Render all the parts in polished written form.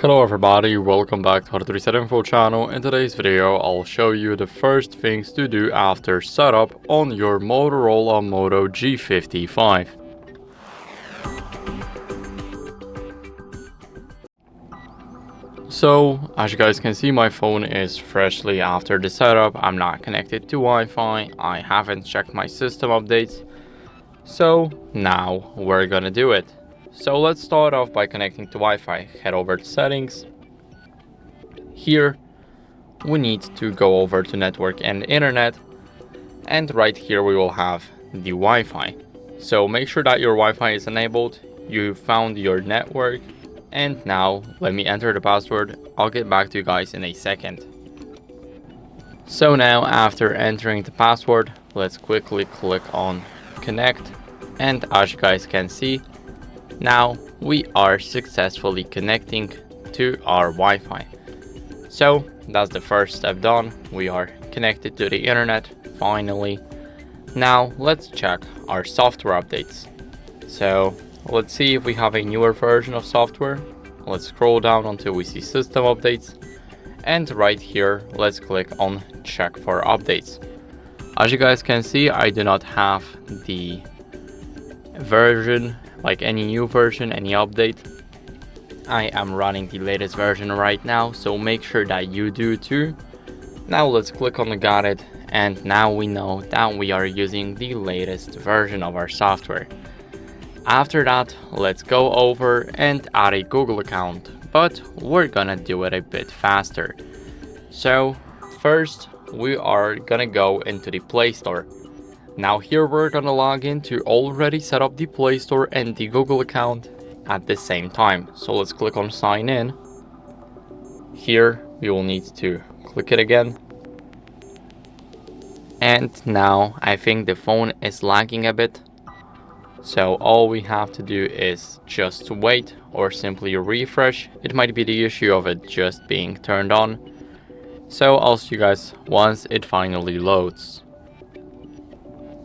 Hello everybody, welcome back to HardReset.Info channel. In today's video, I'll show you the first things to do after setup on your Motorola Moto G55. So, as you guys can see, my phone is freshly after the setup. I'm not connected to Wi-Fi, I haven't checked my system updates. So, now we're gonna do it. So let's start off by connecting to Wi-Fi. Head over to settings. Here we need to go over to network and internet, and right here we will have the Wi-Fi. So make sure that your Wi-Fi is enabled, you found your network, and now let me enter the password. I'll get back to you guys in a second. So now after entering the password, let's quickly click on connect, and as you guys can see, now we are successfully connecting to our Wi-Fi. So that's the first step done. We are connected to the internet finally. Now let's check our software updates. So let's see if we have a newer version of software. Let's scroll down until we see system updates, and right here let's click on check for updates. As you guys can see, I do not have the version, like any new version, any update. I am running the latest version right now, so make sure that you do too. Now let's click on the got it, and now we know that we are using the latest version of our software. After that, let's go over and add a Google account, but we're gonna do it a bit faster. So first we are gonna go into the Play Store. Now here we're gonna log in to already set up the Play Store and the Google account at the same time. So let's click on sign in. Here we will need to click it again. And now I think the phone is lagging a bit. So all we have to do is just wait or simply refresh. It might be the issue of it just being turned on. So I'll see you guys once it finally loads.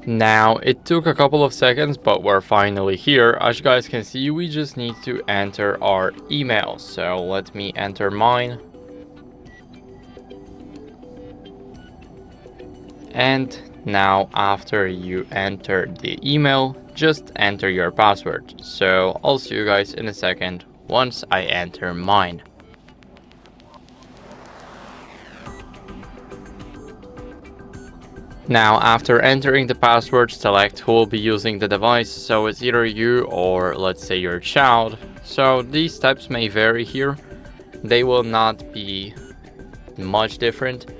Now it took a couple of seconds, but we're finally here. As you guys can see, we just need to enter our email. So let me enter mine. And now after you enter the email, just enter your password. So I'll see you guys in a second once I enter mine. Now after entering the password, select who will be using the device. So it's either you or let's say your child. So these steps may vary here. They will not be much different,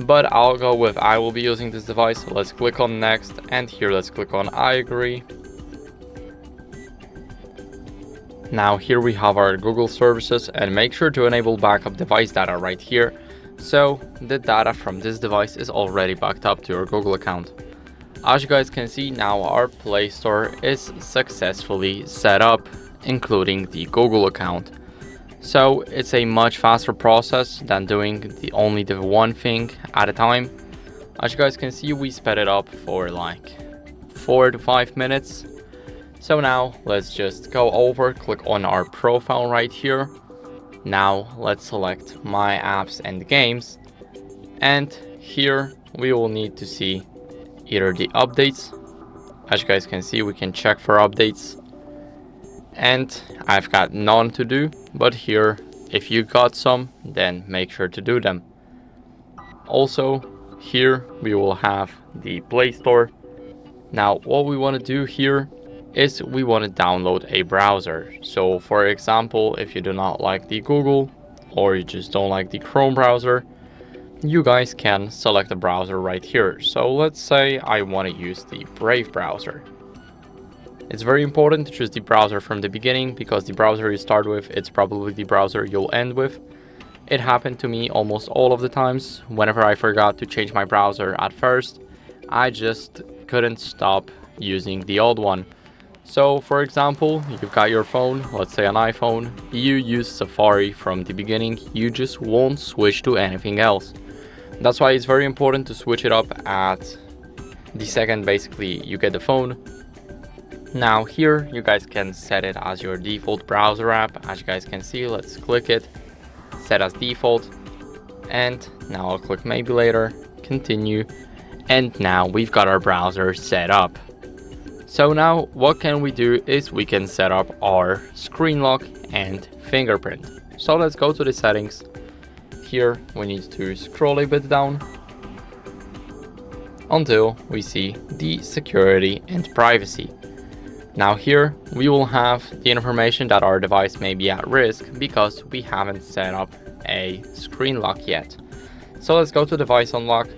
but I'll go with I will be using this device. Let's click on next, and here let's click on I agree. Now here we have our Google services, and make sure to enable backup device data right here. So the data from this device is already backed up to your Google account. As you guys can see, now our Play Store is successfully set up, including the Google account. So it's a much faster process than doing only the one thing at a time. As you guys can see, we sped it up for like 4 to 5 minutes. So now let's just go over, click on our profile right here. Now let's select my apps and games, and here we will need to see either the updates. As you guys can see, we can check for updates, and I've got none to do, but here if you got some, then make sure to do them. Also here we will have the Play Store. Now what we want to do here is we want to download a browser. So for example, if you do not like the Google or you just don't like the Chrome browser, you guys can select a browser right here. So let's say I want to use the Brave browser. It's very important to choose the browser from the beginning, because the browser you start with, it's probably the browser you'll end with. It happened to me almost all of the times. Whenever I forgot to change my browser at first, I just couldn't stop using the old one. So for example, you've got your phone, let's say an iPhone, you use Safari from the beginning, you just won't switch to anything else. That's why it's very important to switch it up at the second basically you get the phone. Now here you guys can set it as your default browser app. As you guys can see, let's click it, set as default, and now I'll click maybe later, continue, and now we've got our browser set up. So now what can we do is we can set up our screen lock and fingerprint. So let's go to the settings. Here we need to scroll a bit down until we see the security and privacy. Now here we will have the information that our device may be at risk because we haven't set up a screen lock yet. So let's go to device unlock.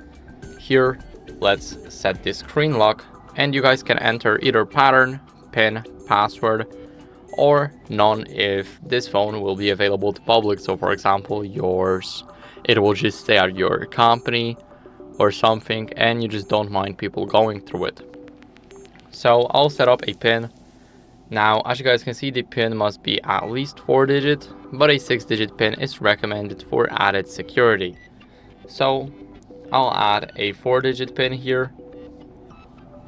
Here let's set this screen lock, and you guys can enter either pattern, PIN, password, or none if this phone will be available to public. So for example, yours, it will just stay at your company or something, and you just don't mind people going through it. So I'll set up a PIN. Now, as you guys can see, the PIN must be at least 4-digit, but a 6-digit PIN is recommended for added security. So I'll add a 4-digit PIN here.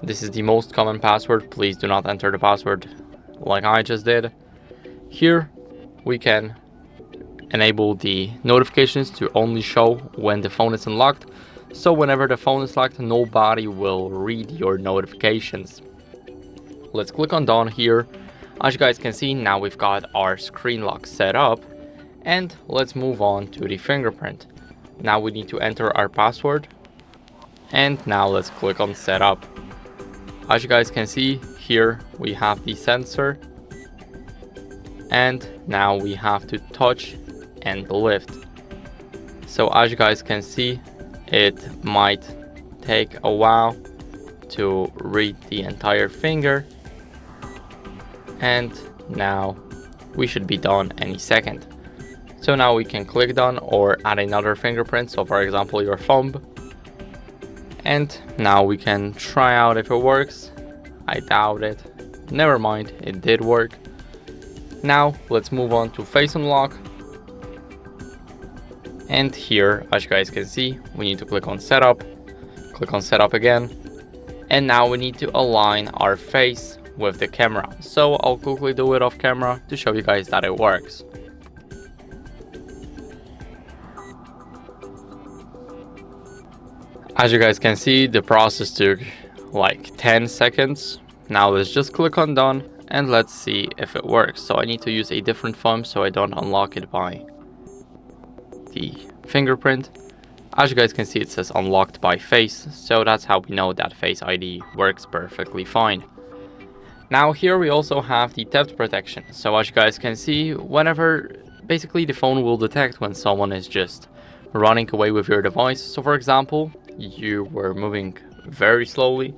This is the most common password. Please do not enter the password like I just did. Here we can enable the notifications to only show when the phone is unlocked. So whenever the phone is locked, nobody will read your notifications. Let's click on done here. As you guys can see, now we've got our screen lock set up, and let's move on to the fingerprint. Now we need to enter our password, and now let's click on setup. As you guys can see, here we have the sensor, and now we have to touch and lift. So as you guys can see, it might take a while to read the entire finger, and now we should be done any second. So now we can click done or add another fingerprint, so for example your thumb, and now we can try out if it works. I doubt it. Never mind, it did work. Now let's move on to face unlock, and here, as you guys can see, we need to click on setup, click on setup again, and now we need to align our face with the camera. So I'll quickly do it off camera to show you guys that it works. As you guys can see, the process took like 10 seconds. Now let's just click on done and let's see if it works. So I need to use a different thumb so I don't unlock it by the fingerprint. As you guys can see, it says unlocked by face, so that's how we know that Face ID works perfectly fine. Now here we also have the theft protection. So as you guys can see, whenever basically the phone will detect when someone is just running away with your device. So for example, you were moving very slowly.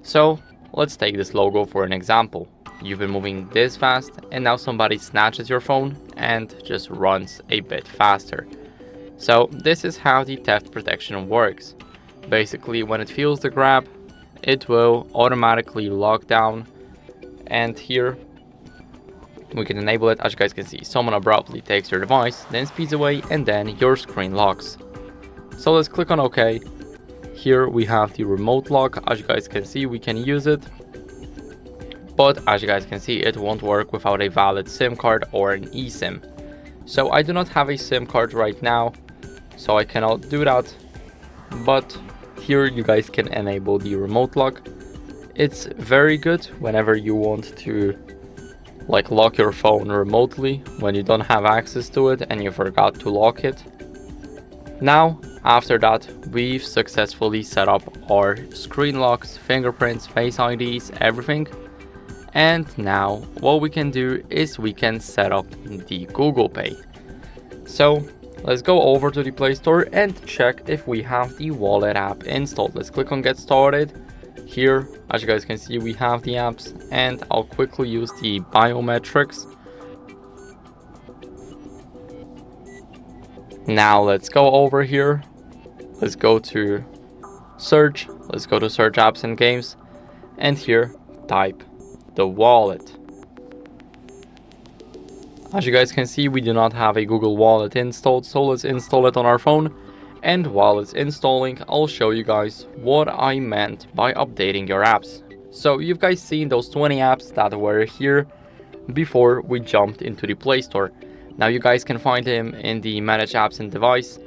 So let's take this logo for an example. You've been moving this fast, and now somebody snatches your phone and just runs a bit faster. So this is how the theft protection works. Basically, when it feels the grab, it will automatically lock down, and here we can enable it. As you guys can see, someone abruptly takes your device, then speeds away, and then your screen locks. So let's click on OK. Here we have the remote lock. As you guys can see, we can use it, but as you guys can see, it won't work without a valid SIM card or an eSIM. So I do not have a SIM card right now, so I cannot do that, but here you guys can enable the remote lock. It's very good whenever you want to like lock your phone remotely when you don't have access to it and you forgot to lock it. Now after that, we've successfully set up our screen locks, fingerprints, face IDs, everything. And now what we can do is we can set up the Google Pay. So let's go over to the Play Store and check if we have the wallet app installed. Let's click on get started. Here, as you guys can see, we have the apps, and I'll quickly use the biometrics. Now let's go over here. Let's go to search. Let's go to search apps and games, and here type the wallet. As you guys can see, we do not have a Google Wallet installed, so let's install it on our phone. And while it's installing, I'll show you guys what I meant by updating your apps. So you've guys seen those 20 apps that were here before we jumped into the Play Store. Now you guys can find them in the Manage Apps and Device,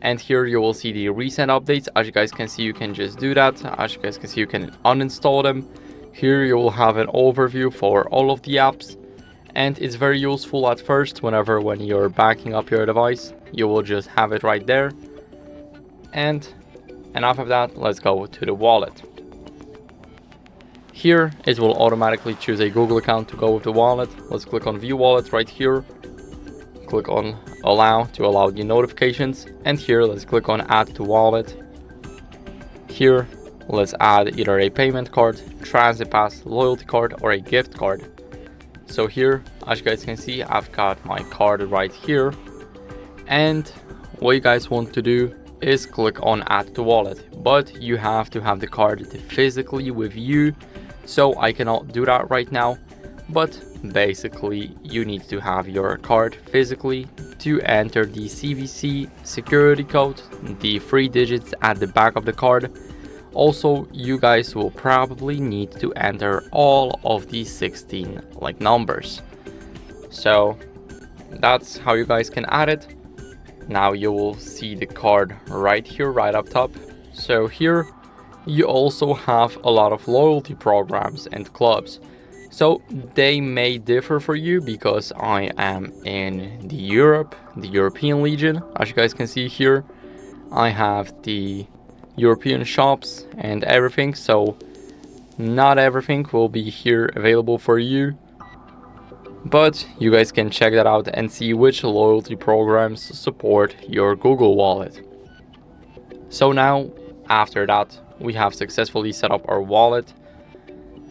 and here you will see the recent updates. As you guys can see, you can just do that. As you guys can see, you can uninstall them. Here you will have an overview for all of the apps, and it's very useful at first when you're backing up your device. You will just have it right there. And enough of that, let's go to the wallet. Here it will automatically choose a Google account to go with the wallet. Let's click on View Wallet right here. Click on Allow to allow the notifications, and here let's click on Add to Wallet. Here let's add either a payment card, transit pass, loyalty card, or a gift card. So here, as you guys can see, I've got my card right here, and what you guys want to do is click on Add to Wallet, but you have to have the card physically with you, so I cannot do that right now. But basically you need to have your card physically to enter the CVC security code, the 3 digits at the back of the card. Also, you guys will probably need to enter all of these 16 numbers. So that's how you guys can add it. Now you will see the card right here, right up top. So here you also have a lot of loyalty programs and clubs. So they may differ for you because I am in the European region. As you guys can see here, I have the European shops and everything, so not everything will be here available for you, but you guys can check that out and see which loyalty programs support your Google Wallet. So now, after that, we have successfully set up our wallet,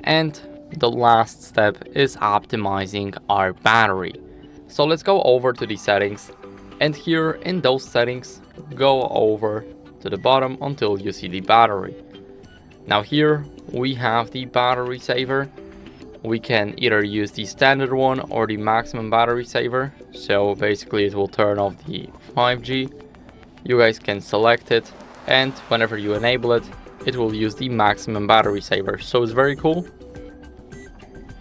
and the last step is optimizing our battery. So let's go over to the settings, and here in those settings, go over to the bottom until you see the battery. Now here we have the battery saver. We can either use the standard one or the maximum battery saver. So basically it will turn off the 5G. You guys can select it, and whenever you enable it, it will use the maximum battery saver. So it's very cool.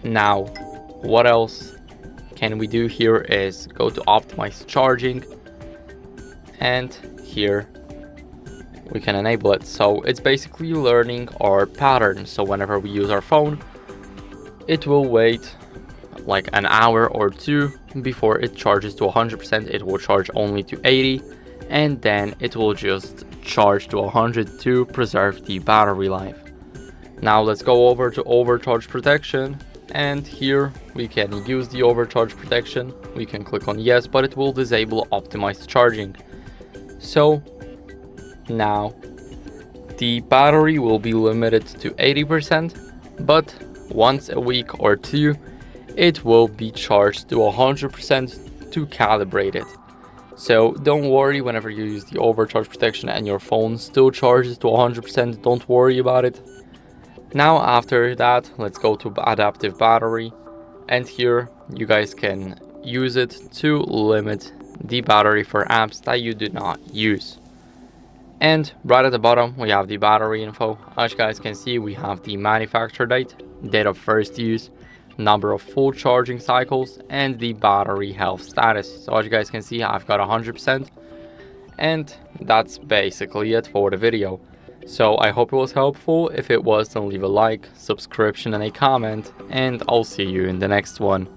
Now, what else can we do here is go to optimize charging, and here we can enable it. So it's basically learning our pattern. So whenever we use our phone, it will wait like an hour or two before it charges to 100%. It will charge only to 80, and then it will just charge to 100 to preserve the battery life. Now let's go over to overcharge protection, and here we can use the overcharge protection. We can click on yes, but it will disable optimized charging. So now the battery will be limited to 80%, but once a week or two it will be charged to 100% to calibrate it. So don't worry whenever you use the overcharge protection and your phone still charges to 100%, don't worry about it. Now after that, let's go to adaptive battery, and here you guys can use it to limit the battery for apps that you do not use. And right at the bottom we have the battery info. As you guys can see, we have the manufacture date, date of first use, number of full charging cycles, and the battery health status. So as you guys can see, I've got 100%, and that's basically it for the video. So I hope it was helpful. If it was, then leave a like, subscription, and a comment, and I'll see you in the next one.